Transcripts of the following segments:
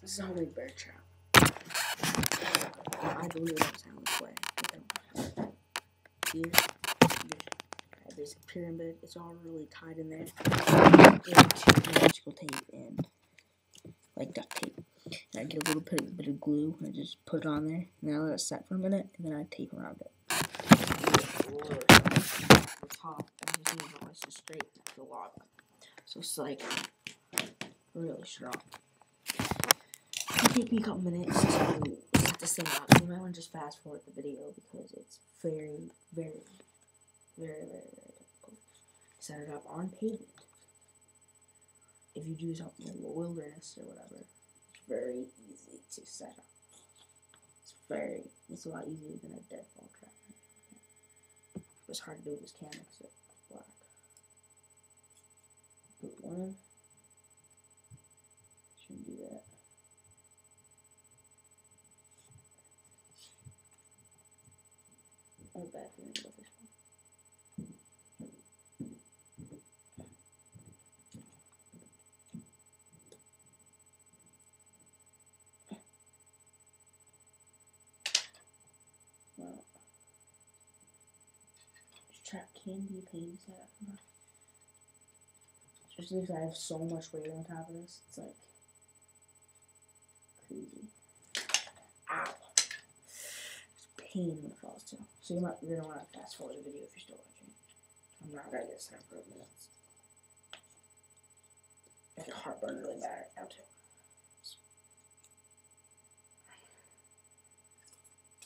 This is how we bird trap. I believe that's how it's way. Here, there's a pyramid. It's all really tied in there. And magical tape and like duct tape. And I get a little bit of glue and I just put it on there. And then I let it set for a minute and then I tape around it. The top, and just move it nice and straight to the lava. So it's like really strong. It'll take me a couple minutes to set this thing up. So you might want to just fast forward the video because it's very, very, very, very, very difficult. Set it up on pavement. If you do something in the wilderness or whatever, it's very easy to set up. It's a lot easier than a deadfall trap. It's hard to do with this camera because it's black. Put one in. Shouldn't do that. I'm back here and go this one. Well, this trap can be a pain to set up. Especially because I have so much weight on top of this. It's like crazy. Ow. It's a pain when it falls too. So you're gonna want to fast forward the video if you're still watching. I'm not gonna get set for a minute. I have heartburn really bad right now too.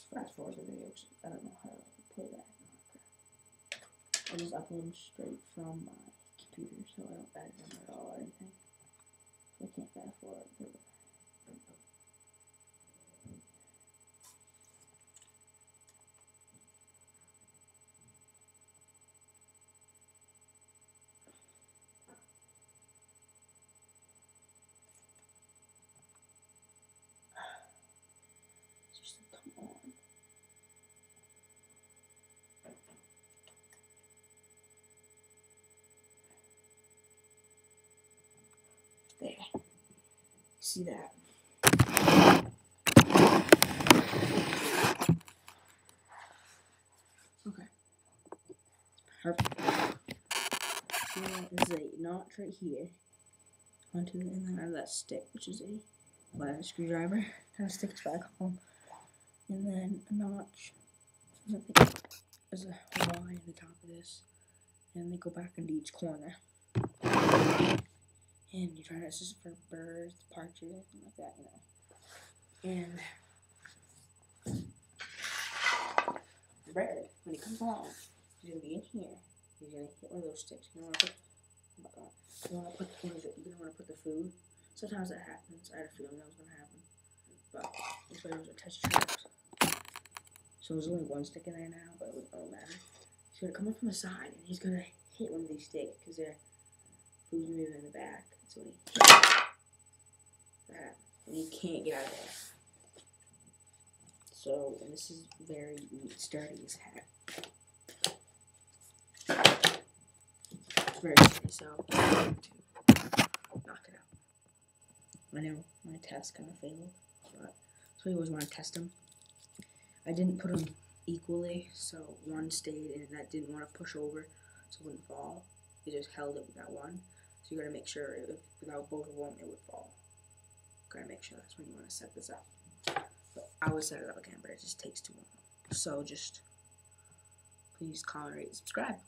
Fast forward the video. I don't know how to play that. I'll just upload them straight from my computer, so I don't edit them at all or anything. So I can't fast forward. Just come on. There. See that? Okay. Perfect. So there's a notch right here. Onto it, and then I have that stick, which is a flat screwdriver. Kind of sticks back home. And then a notch. There's a Y in the top of this. And they go back into each corner. And you're trying to, this is for birds, partridge, and like that, you know. And the bird, when he comes along, he's gonna be in here. He's gonna hit one of those sticks. You want to put, oh my god, you want to put the food. Sometimes that happens. I had a feeling that was gonna happen, but this way those are test traps. So there's only one stick in there now, but it don't matter. He's gonna come up from the side, and he's gonna hit one of these sticks because they're food's moving in the back. So when he hits that, and you can't get out of there. So, and this is very sturdy as heck. It's very sturdy, so I'm going to knock it out. I know my test kind of failed, but so you always want to test them. I didn't put them equally, so one stayed and that didn't want to push over, so it wouldn't fall. It just held it with that one. So you gotta make sure without both of them it would fall. Gotta make sure that's when you want to set this up. But I would set it up again, but it just takes too long. So just please comment, rate, and subscribe.